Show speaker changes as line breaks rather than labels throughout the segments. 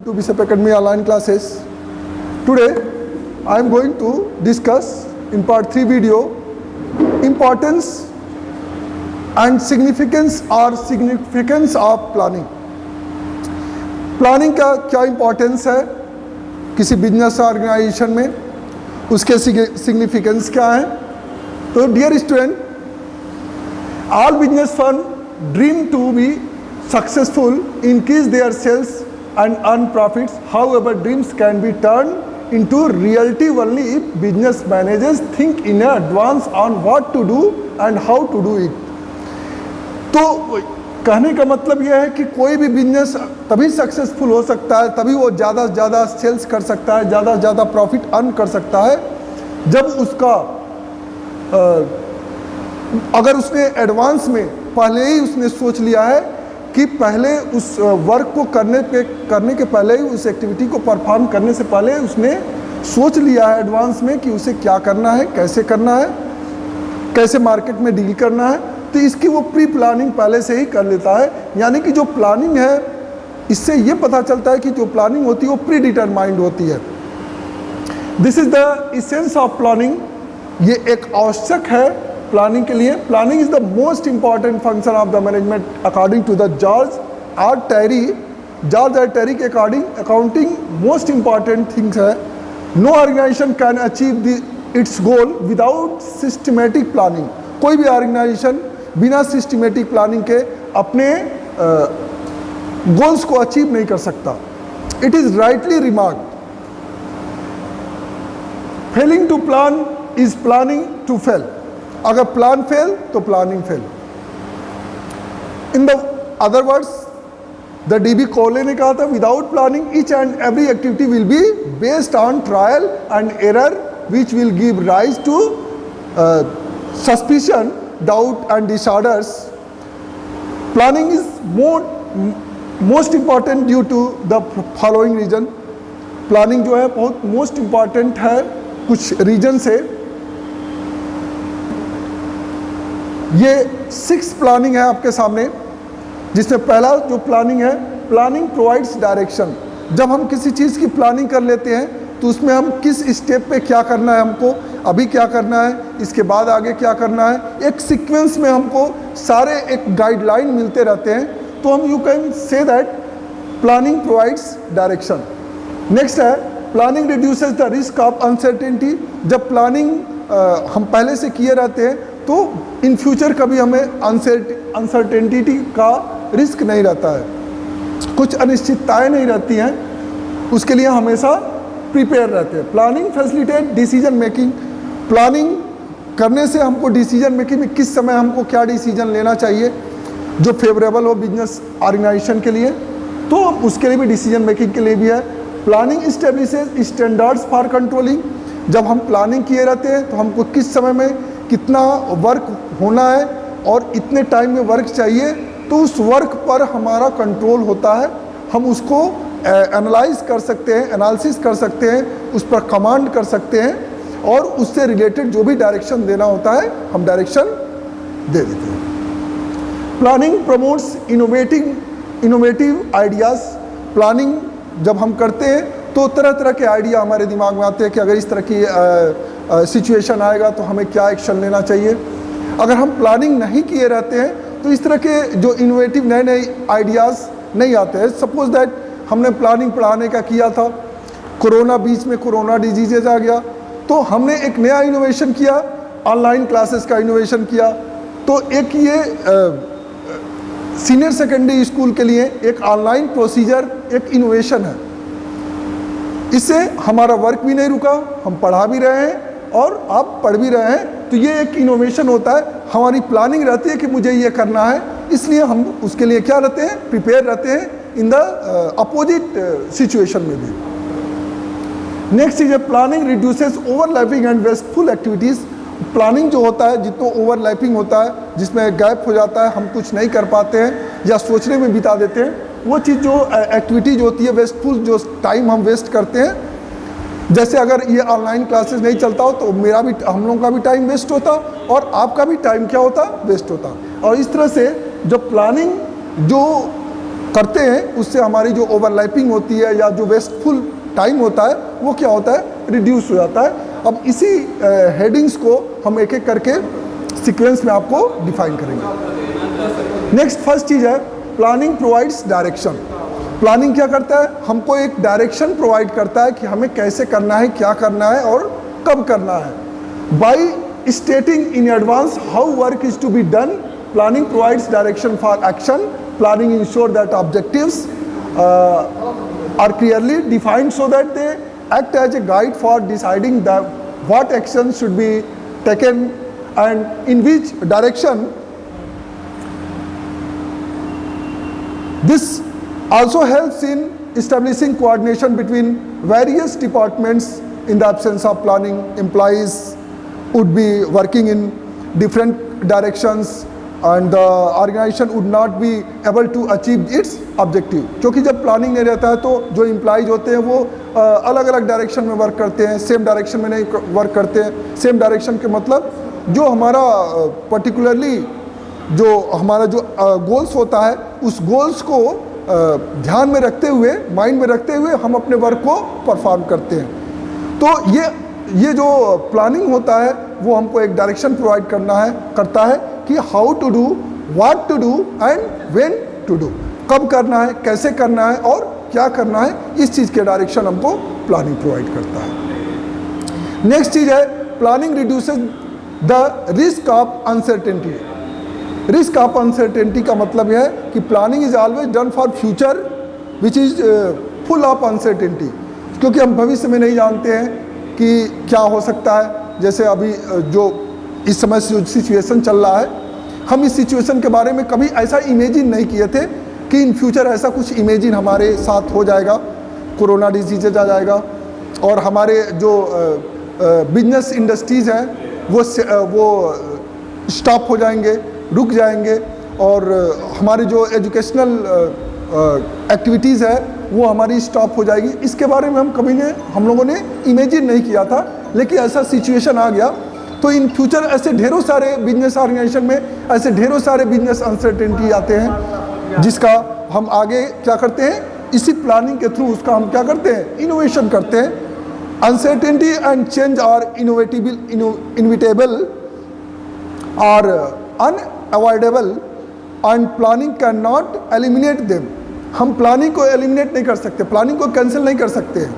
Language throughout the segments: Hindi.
to Bishop Academy online classes. Today I am going to discuss in part 3 video importance and significance of planning. Planning का क्या इम्पोर्टेंस है किसी बिजनेस ऑर्गेनाइजेशन में, उसके सिग्निफिकेंस क्या है. तो dear student, all business firm dream to be successful, increase their sales and earn profits. However, dreams can be turned into reality only if business managers think in advance on what to do and how to do it. तो कहने का मतलब यह है कि कोई भी बिजनेस तभी सक्सेसफुल हो सकता है, तभी वो ज़्यादा से ज़्यादा सेल्स कर सकता है, ज़्यादा से ज़्यादा प्रॉफिट अर्न कर सकता है, जब उसका अगर उसने एडवांस में पहले ही उसने सोच लिया है कि पहले उस वर्क को करने के पहले ही, उस एक्टिविटी को परफॉर्म करने से पहले उसने सोच लिया है एडवांस में कि उसे क्या करना है, कैसे मार्केट में डील करना है. तो इसकी वो प्री प्लानिंग पहले से ही कर लेता है. यानी कि जो प्लानिंग है, इससे ये पता चलता है कि जो प्लानिंग होती है वो प्री डिटरमाइंड होती है. This is the essence of planning. ये एक आवश्यक है प्लानिंग के लिए. Planning is the most important function of the management according to the George R Terry के according accounting most important things है. No organisation can achieve its goal without systematic planning. कोई भी ऑर्गेनाइजेशन बिना सिस्टमेटिक प्लानिंग के अपने गोल्स को अचीव नहीं कर सकता. It is rightly remarked, failing to plan is planning to fail. अगर प्लान फेल तो planning fail. In the other words, the DB Cole ने कहा था, without planning each and every activity will be based on trial and error which will give rise to suspicion, doubt and disorders. Planning is most important due to the following reason. Planning जो है बहुत मोस्ट इंपॉर्टेंट है कुछ रीजन से. ये 6 प्लानिंग है आपके सामने, जिसमें पहला जो प्लानिंग है, प्लानिंग प्रोवाइड्स डायरेक्शन. जब हम किसी चीज़ की प्लानिंग कर लेते हैं तो उसमें हम किस स्टेप पे क्या करना है, हमको अभी क्या करना है, इसके बाद आगे क्या करना है, एक सीक्वेंस में हमको सारे एक गाइडलाइन मिलते रहते हैं. तो हम you can say that planning provides direction. Next है, planning reduces the risk of uncertainty. जब प्लानिंग हम पहले से किए रहते हैं तो इन फ्यूचर कभी हमें अनसर्टेनिटी का रिस्क नहीं रहता है, कुछ अनिश्चितताएं नहीं रहती हैं, उसके लिए हमेशा प्रिपेयर रहते हैं. Planning facilitate decision making. Planning करने से हमको डिसीजन मेकिंग में किस समय हमको क्या डिसीजन लेना चाहिए जो फेवरेबल हो बिजनेस ऑर्गेनाइजेशन के लिए, तो उसके लिए भी डिसीजन मेकिंग के लिए भी है. Planning establishes standards for controlling. जब हम प्लानिंग किए रहते हैं तो हमको किस समय में कितना वर्क होना है और इतने टाइम में वर्क चाहिए, तो उस वर्क पर हमारा कंट्रोल होता है. हम उसको एनालाइज कर सकते हैं, एनालिसिस कर सकते हैं, उस पर कमांड कर सकते हैं और उससे रिलेटेड जो भी डायरेक्शन देना होता है हम डायरेक्शन दे देते हैं. Planning promotes innovative ideas. Planning जब हम करते हैं तो तरह तरह के आइडिया हमारे दिमाग में आते हैं कि अगर इस तरह की सिचुएशन आएगा तो हमें क्या एक्शन लेना चाहिए. अगर हम प्लानिंग नहीं किए रहते हैं तो इस तरह के जो इनोवेटिव नए आइडियाज़ नहीं आते हैं. सपोज दैट हमने प्लानिंग पढ़ाने का किया था, बीच में कोरोना डिजीजेज आ गया, तो हमने एक नया इनोवेशन किया, ऑनलाइन क्लासेस का इनोवेशन किया. तो एक ये सीनियर सेकेंडरी स्कूल के लिए एक ऑनलाइन प्रोसीजर एक इनोवेशन है. इससे हमारा वर्क भी नहीं रुका, हम पढ़ा भी रहे हैं और आप पढ़ भी रहे हैं. तो ये एक इनोवेशन होता है. हमारी प्लानिंग रहती है कि मुझे ये करना है, इसलिए हम उसके लिए क्या रहते हैं, प्रिपेयर रहते हैं इन द अपोजिट सिचुएशन में भी. Next is a planning reduces overlapping and wasteful activities. Planning जो होता है, जितना ओवरलैपिंग होता है, जिसमें गैप हो जाता है, हम कुछ नहीं कर पाते हैं या सोचने में बिता देते हैं, वो चीज़ जो एक्टिविटीज़ होती है वेस्टफुल, जो टाइम हम वेस्ट करते हैं. जैसे अगर ये ऑनलाइन क्लासेस नहीं चलता हो तो मेरा भी, हम लोगों का भी टाइम वेस्ट होता और आपका भी टाइम क्या होता, वेस्ट होता. और इस तरह से जो प्लानिंग जो करते हैं उससे हमारी जो ओवरलैपिंग होती है या जो वेस्टफुल टाइम होता है वो क्या होता है, रिड्यूस हो जाता है। अब इसी हेडिंग्स को हम एक एक करके सीक्वेंस में आपको डिफाइन करेंगे। नेक्स्ट फर्स्ट चीज़ है प्लानिंग प्रोवाइड्स डायरेक्शन। प्लानिंग क्या करता है, हमको एक डायरेक्शन प्रोवाइड करता है कि हमें कैसे करना है, क्या करना है और कब करना है। By stating in advance how work is to be done, planning provides direction for action. Planning ensure that objectives are clearly defined so that they act as a guide for deciding that what action should be taken and in which direction. This also helps in establishing coordination between various departments. In the absence of planning, employees would be working in different directions and the organization would not be able to achieve its objective। क्योंकि जब प्लानिंग नहीं रहता है तो जो एम्प्लॉइज होते हैं वो अलग अलग डायरेक्शन में वर्क करते हैं, सेम डायरेक्शन में नहीं वर्क करते हैं। सेम डायरेक्शन के मतलब जो हमारा पर्टिकुलरली जो हमारा जो गोल्स होता है उस गोल्स को ध्यान में रखते हुए, माइंड में रखते हुए हम अपने वर्क को परफॉर्म करते हैं। तो ये जो प्लानिंग होता है वो हमको एक डायरेक्शन प्रोवाइड करता है कि how to do, what to do and when to do, कब करना है, कैसे करना है और क्या करना है, इस चीज़ के डायरेक्शन हमको प्लानिंग प्रोवाइड करता है। नेक्स्ट चीज़ है planning reduces the risk of uncertainty. Risk of uncertainty का मतलब यह है कि planning is always done for future which is full of uncertainty, क्योंकि हम भविष्य में नहीं जानते हैं कि क्या हो सकता है। जैसे अभी जो इस समय जो सिचुएशन चल रहा है, हम इस सिचुएशन के बारे में कभी ऐसा इमेजिन नहीं किए थे कि इन फ्यूचर ऐसा कुछ इमेजिन हमारे साथ हो जाएगा, कोरोना डिजीज आ जाएगा और हमारे जो बिजनेस इंडस्ट्रीज़ हैं वो स्टॉप हो जाएंगे, रुक जाएंगे और हमारे जो एजुकेशनल एक्टिविटीज़ है वो हमारी स्टॉप हो जाएगी। इसके बारे में हम लोगों ने इमेजिन नहीं किया था, लेकिन ऐसा सिचुएशन आ गया। तो इन फ्यूचर ऐसे ढेरों सारे बिजनेस ऑर्गेनाइजेशन में ऐसे ढेरों सारे बिजनेस अनसर्टेनिटी आते हैं जिसका हम आगे क्या करते हैं, इसी प्लानिंग के थ्रू उसका हम क्या करते हैं, इनोवेशन करते हैं। Uncertainty and change are inevitable और unavoidable and planning can not eliminate them. हम प्लानिंग को एलिमिनेट नहीं कर सकते, प्लानिंग को कैंसिल नहीं कर सकते हैं,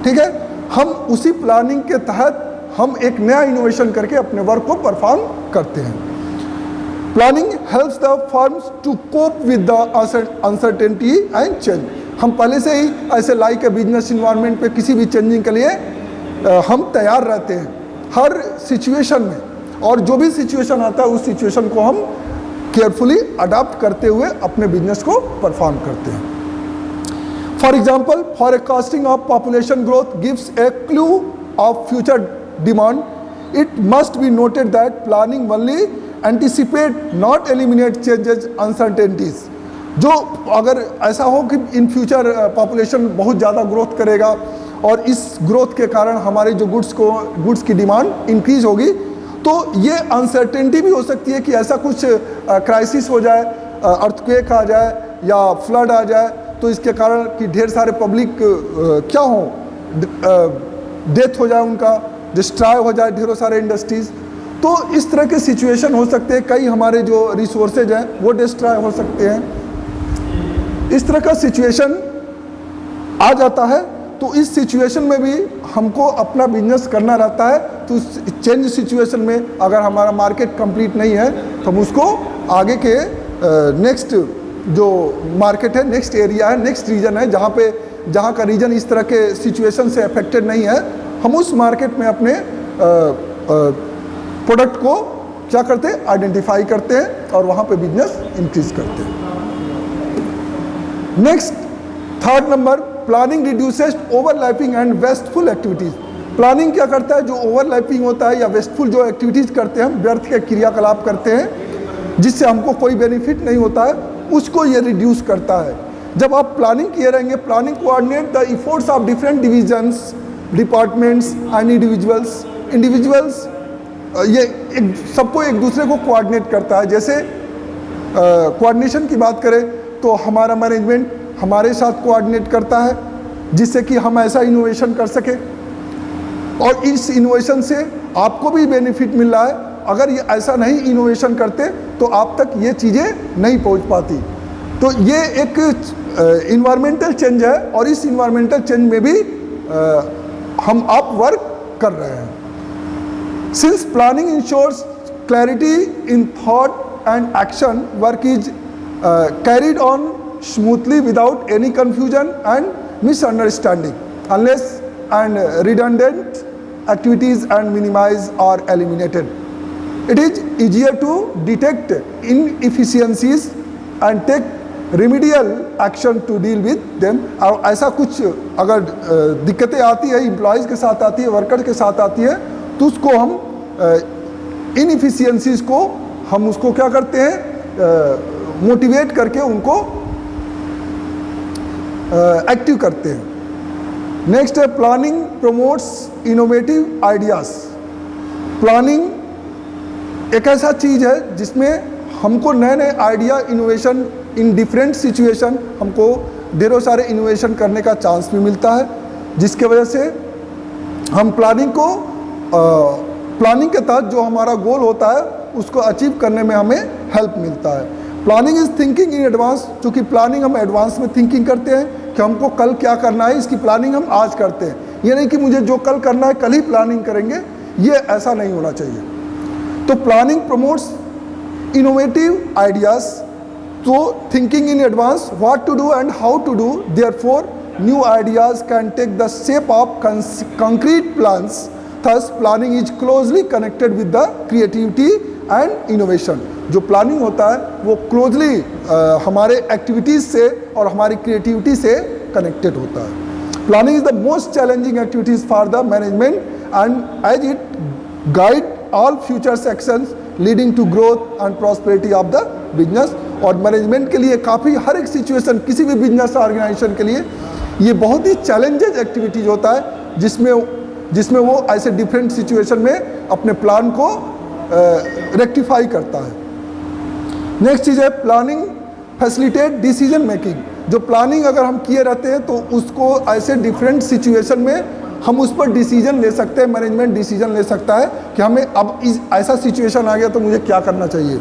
ठीक है। हम उसी प्लानिंग के तहत हम एक नया इनोवेशन करके अपने वर्क को परफॉर्म करते हैं। Planning helps the firms to cope with the uncertainty and change. हम पहले से ही ऐसे लाइक ए बिजनेस इन्वायरमेंट पे किसी भी चेंजिंग के लिए हम तैयार रहते हैं हर सिचुएशन में, और जो भी सिचुएशन आता है उस सिचुएशन को हम केयरफुली अडॉप्ट करते हुए अपने बिजनेस को परफॉर्म करते हैं। For example, forecasting of population growth gives a clue of future demand. It must be noted that planning only anticipate, not eliminate changes, uncertainties. जो अगर ऐसा हो कि इन फ्यूचर पॉपुलेशन बहुत ज़्यादा ग्रोथ करेगा और इस ग्रोथ के कारण हमारे जो गुड्स की डिमांड इंक्रीज होगी, तो ये अनसर्टेनिटी भी हो सकती है कि ऐसा कुछ क्राइसिस हो जाए, अर्थक्वेक आ जाए या फ्लड आ जाए, तो इसके कारण कि ढेर सारे पब्लिक क्या हो, डेथ हो जाए, उनका डिस्ट्रॉय हो जाए ढेरों सारे इंडस्ट्रीज़। तो इस तरह के सिचुएशन हो सकते हैं, कई हमारे जो रिसोर्सेज हैं वो डिस्ट्रॉय हो सकते हैं। इस तरह का सिचुएशन आ जाता है, तो इस सिचुएशन में भी हमको अपना बिजनेस करना रहता है। तो चेंज सिचुएशन में अगर हमारा मार्केट कंप्लीट नहीं है तो हम उसको आगे के नेक्स्ट जो मार्केट है, नेक्स्ट एरिया है, नेक्स्ट रीजन है, जहाँ का रीजन इस तरह के सिचुएशन से अफेक्टेड नहीं है, हम उस मार्केट में अपने प्रोडक्ट को क्या करते हैं, आइडेंटिफाई करते हैं और वहाँ पे बिजनेस इंक्रीज करते हैं। Next third number, planning reduces overlapping and wasteful activities. Planning क्या करता है, जो ओवरलैपिंग होता है या वेस्टफुल जो एक्टिविटीज़ करते हैं, हम व्यर्थ के क्रियाकलाप करते हैं जिससे हमको कोई बेनिफिट नहीं होता है, उसको ये रिड्यूस करता है। जब आप प्लानिंग किए रहेंगे, planning coordinate the efforts of different divisions, departments and individuals ये सबको एक दूसरे को कोऑर्डिनेट करता है। जैसे कोऑर्डिनेशन की बात करें तो हमारा मैनेजमेंट हमारे साथ कोऑर्डिनेट करता है जिससे कि हम ऐसा इनोवेशन कर सके, और इस इनोवेशन से आपको भी बेनिफिट मिल रहा है। अगर ये ऐसा नहीं इनोवेशन करते तो आप तक ये चीज़ें नहीं पहुंच पाती। तो ये एक इन्वायरमेंटल चेंज है, और इस इन्वायरमेंटल चेंज में भी हम आप वर्क कर रहे हैं। Since planning ensures clarity in thought and action, work is carried on smoothly without any confusion and misunderstanding, unless and redundant activities and minimize or eliminated. It is easier to detect inefficiencies and take remedial action to deal with them. और ऐसा कुछ अगर दिक्कतें आती है, एम्प्लॉयज़ के साथ आती है, वर्कर्स के साथ आती है, तो उसको हम इनएफिशिएंसीज को हम उसको क्या करते हैं, मोटिवेट करके उनको एक्टिव करते हैं। नेक्स्ट है planning promotes innovative ideas. Planning एक ऐसा चीज़ है जिसमें हमको नए नए idea, innovation in different situation, हमको ढेरों सारे इनोवेशन करने का चांस भी मिलता है, जिसके वजह से हम प्लानिंग के तहत जो हमारा गोल होता है उसको अचीव करने में हमें हेल्प मिलता है। Planning is thinking in advance, चूँकि प्लानिंग हम एडवांस में थिंकिंग करते हैं कि हमको कल क्या करना है, इसकी प्लानिंग हम आज करते हैं। ये नहीं कि मुझे जो कल करना है कल ही प्लानिंग करेंगे, ये ऐसा नहीं होना चाहिए। तो प्लानिंग प्रमोट्स इनोवेटिव आइडियाज़, तो thinking in advance what to do and how to do, therefore new ideas can take the shape of concrete plans. Thus planning is closely connected with the creativity and innovation. जो प्लानिंग होता है वो क्लोजली हमारे एक्टिविटीज़ से और हमारी क्रिएटिविटी से कनेक्टेड होता है। Planning is the most challenging activities for the management and as it guide all futures actions leading to growth and prosperity of the business. और मैनेजमेंट के लिए काफ़ी हर एक सिचुएशन, किसी भी बिजनेस ऑर्गेनाइजेशन के लिए ये बहुत ही चैलेंजेज एक्टिविटीज़ होता है, जिसमें वो ऐसे डिफरेंट सिचुएशन में अपने प्लान को रेक्टिफाई करता है। नेक्स्ट चीज़ है प्लानिंग फैसिलिटेट डिसीजन मेकिंग। जो प्लानिंग अगर हम किए रहते हैं तो उसको ऐसे डिफरेंट सिचुएशन में हम उस पर डिसीजन ले सकते हैं, मैनेजमेंट डिसीजन ले सकता है कि हमें अब ऐसा सिचुएशन आ गया तो मुझे क्या करना चाहिए।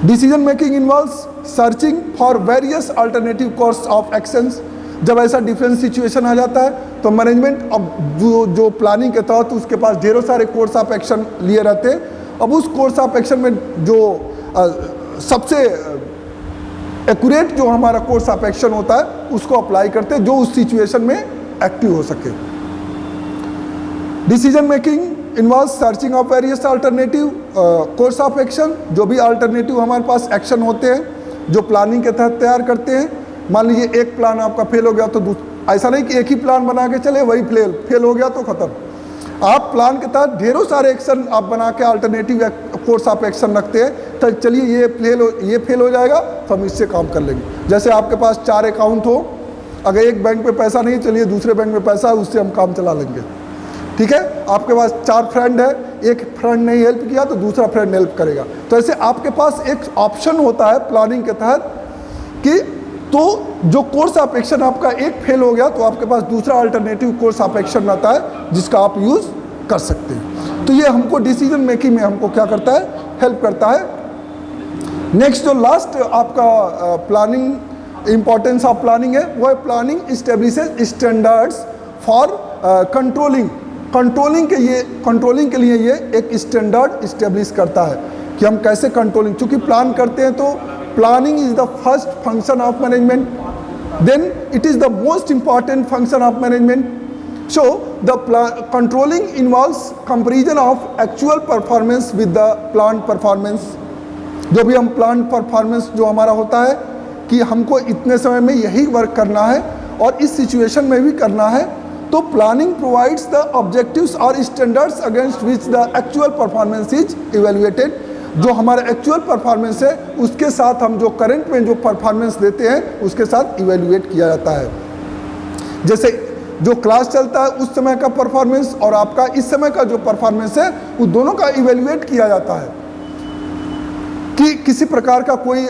Decision making involves searching for various alternative course of actions. जब ऐसा डिफरेंट सिचुएशन आ जाता है तो मैनेजमेंट अब जो प्लानिंग के तहत उसके पास ढेरों सारे कोर्स ऑफ एक्शन लिए रहते हैं। अब उस कोर्स ऑफ एक्शन में जो सबसे एक्यूरेट जो हमारा कोर्स ऑफ एक्शन होता है उसको अप्लाई करते हैं जो उस सिचुएशन में एक्टिव हो सके। Decision making involve searching of various alternative course of action. जो भी अल्टरनेटिव हमारे पास एक्शन होते हैं जो प्लानिंग के तहत तैयार करते हैं। मान लीजिए एक प्लान आपका फेल हो गया तो ऐसा नहीं कि एक ही प्लान बना के चले वही फेल हो गया तो ख़त्म। आप प्लान के तहत ढेरों सारे एक्शन आप बना के अल्टरनेटिव कोर्स ऑफ एक्शन रखते हैं। तो चलिए ये फेल हो जाएगा तो हम इससे काम कर लेंगे। जैसे आपके पास 4 अकाउंट हो, अगर एक बैंक में पैसा नहीं, चलिए दूसरे बैंक में पैसा है, उससे हम काम चला लेंगे। ठीक है, आपके पास 4 फ्रेंड है, एक फ्रेंड ने हेल्प किया तो दूसरा फ्रेंड हेल्प करेगा। तो ऐसे आपके पास एक ऑप्शन होता है प्लानिंग के तहत कि तो जो कोर्स ऑफ एक्शन आपका एक फेल हो गया तो आपके पास दूसरा अल्टरनेटिव कोर्स ऑफ एक्शन रहता है जिसका आप यूज़ कर सकते हैं। तो ये हमको डिसीजन मेकिंग में हमको क्या करता है, हेल्प करता है। नेक्स्ट जो लास्ट आपका प्लानिंग इंपॉर्टेंस ऑफ प्लानिंग है वो है planning establishes standards for controlling. Controlling के लिए ये एक स्टैंडर्ड इस्टेब्लिश करता है कि हम कैसे कंट्रोलिंग, चूँकि प्लान करते हैं तो planning is the first function of management, then it is the most important function of management. So the controlling involves comparison of actual performance with the planned performance. जो भी हम planned performance जो हमारा होता है कि हमको इतने समय में यही वर्क करना है और इस सिचुएशन में भी करना है, तो प्लानिंग प्रोवाइड्स द ऑब्जेक्टिव्स और standards against which the actual performance is evaluated. जो हमारा एक्चुअल परफॉर्मेंस है उसके साथ हम जो करंट में जो परफॉर्मेंस देते हैं उसके साथ इवेल्युएट किया जाता है। जैसे जो क्लास चलता है उस समय का परफॉर्मेंस और आपका इस समय का जो परफॉर्मेंस है उस दोनों का इवेल्युएट किया जाता है कि किसी प्रकार का कोई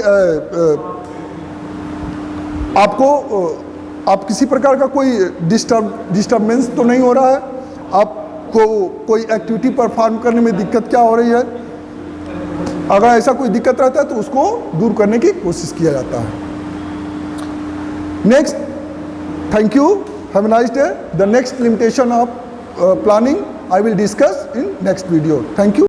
आप किसी प्रकार का कोई डिस्टर्बेंस तो नहीं हो रहा है, आपको कोई एक्टिविटी परफॉर्म करने में दिक्कत क्या हो रही है? अगर ऐसा कोई दिक्कत रहता है तो उसको दूर करने की कोशिश किया जाता है। Next, thank you, have a nice day. The next limitation of planning I will discuss in next video. Thank you.